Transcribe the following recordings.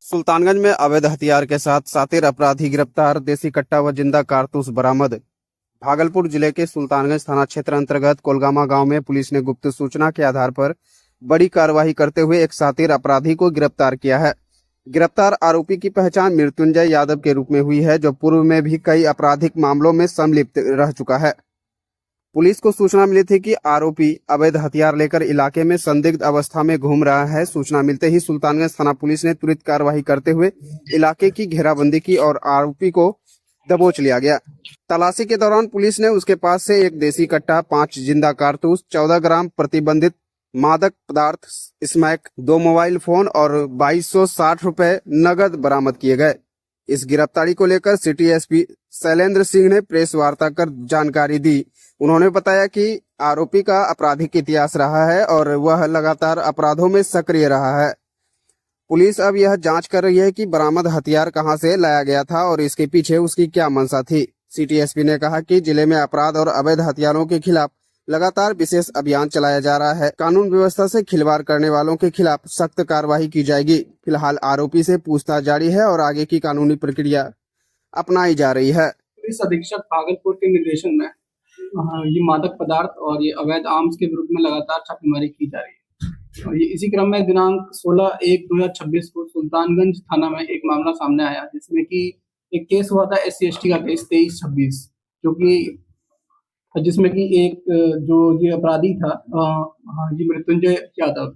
सुल्तानगंज में अवैध हथियार के साथ शातिर अपराधी गिरफ्तार, देसी कट्टा व जिंदा कारतूस बरामद। भागलपुर जिले के सुल्तानगंज थाना क्षेत्र अंतर्गत कोलगामा गांव में पुलिस ने गुप्त सूचना के आधार पर बड़ी कार्रवाई करते हुए एक शातिर अपराधी को गिरफ्तार किया है। गिरफ्तार आरोपी की पहचान मृत्युंजय यादव के रूप में हुई है, जो पूर्व में भी कई आपराधिक मामलों में संलिप्त रह चुका है। पुलिस को सूचना मिली थी कि आरोपी अवैध हथियार लेकर इलाके में संदिग्ध अवस्था में घूम रहा है। सूचना मिलते ही सुल्तानगंज थाना पुलिस ने तुरंत कार्रवाई करते हुए इलाके की घेराबंदी की और आरोपी को दबोच लिया गया। तलाशी के दौरान पुलिस ने उसके पास से एक देसी कट्टा, 5 जिंदा कारतूस, 14 ग्राम प्रतिबंधित मादक पदार्थ स्मैक, 2 मोबाइल फोन और 2260 रुपए नगद बरामद किए गए। इस गिरफ्तारी को लेकर सिटी एसपी शैलेंद्र सिंह ने प्रेस वार्ता कर जानकारी दी। उन्होंने बताया कि आरोपी का आपराधिक इतिहास रहा है और वह लगातार अपराधों में सक्रिय रहा है। पुलिस अब यह जांच कर रही है कि बरामद हथियार कहां से लाया गया था और इसके पीछे उसकी क्या मंशा थी। सिटी एसपी ने कहा कि जिले में अपराध और अवैध हथियारों के खिलाफ लगातार विशेष अभियान चलाया जा रहा है। कानून व्यवस्था से खिलवाड़ करने वालों के खिलाफ सख्त कार्रवाई की जाएगी। फिलहाल आरोपी से पूछताछ जारी है और आगे की कानूनी प्रक्रिया अपनाई जा रही है। पुलिस अधीक्षक भागलपुर के निर्देशन में ये मादक पदार्थ और ये अवैध आर्म्स के विरुद्ध में लगातार छापेमारी की जा रही है। और ये इसी क्रम में दिनांक 16/1/2026 को सुल्तानगंज थाना में एक मामला सामने आया, जिसमें कि एक केस हुआ था SC/ST का केस 2326, जो कि जिसमें कि एक जो ये अपराधी था ये मृत्युंजय यादव,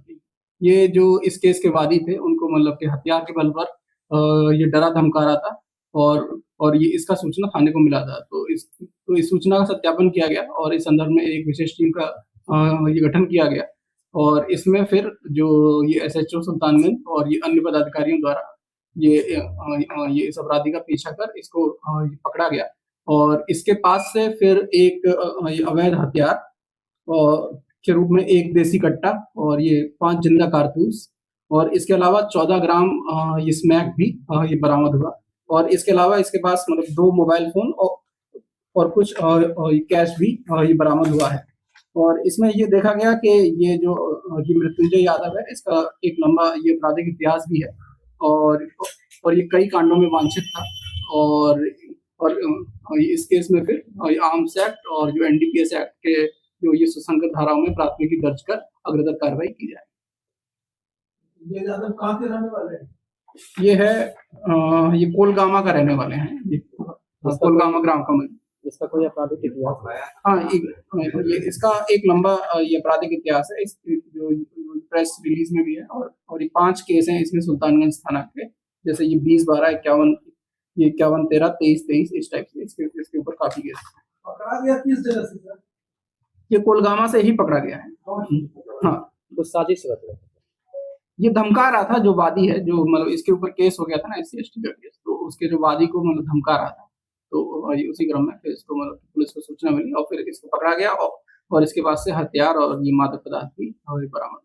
ये जो इस केस के वादी थे, उनको मतलब कि हथियार के बल पर ये डरा धमका रहा था और ये इसका सूचना थाने को मिला था। तो इस सूचना का सत्यापन किया गया और इस संदर्भ में एक विशेष टीम का ये गठन किया गया और इसमें फिर जो ये SHO सुल्तानगंज और ये अन्य पदाधिकारियों द्वारा ये इस अपराधी का पीछा कर इसको पकड़ा गया और इसके पास से फिर एक अवैध हथियार के रूप में एक देसी कट्टा और ये 5 जिंदा कारतूस और इसके अलावा 14 ग्राम ये स्मैक भी ये बरामद हुआ और इसके अलावा इसके पास मतलब 2 मोबाइल फोन और कुछ कैश भी ये बरामद हुआ है। और इसमें ये देखा गया कि ये जो मृत्युंजय यादव है, इसका एक लंबा ये आपराधिक इतिहास भी है और ये कई कांडों में वांछित था और इस केस में फिर आर्म्स एक्ट और जो NDPS एक्ट के जो ये सुसंगत धाराओं में प्राथमिकी दर्ज कर अग्रतर कार्रवाई की जाए। ये यादव कहाँ के रहने वाले हैं? ये है ये कोलगामा का रहने वाले हैं। ये कोलगामा ग्राम का। इसका कोई आपराधिक इतिहास? हाँ, ये इसका एक लंबा ये आपराधिक इतिहास है। इस जो प्रेस रिलीज में भी है और ये 5 केस हैं इसमें सुल्तानगंज थाना के, जैसे ये 20/12, 51, ये 51/13, 23/23 इस टाइप से इसके ऊपर काफी केस पकड़ा गया। किस जगह से सर? ये कोलगामा से ही पकड़ा गया है। हाँ, तो साजिश रहा, ये धमका रहा था जो वादी है, जो मतलब इसके ऊपर केस हो गया था ना SC/ST का केस, तो उसके जो वादी को मतलब धमका रहा था, तो उसी क्रम में फिर इसको मतलब पुलिस को सूचना मिली और फिर इसको पकड़ा गया और इसके पास से हथियार और ये मादक पदार्थ भी बरामद।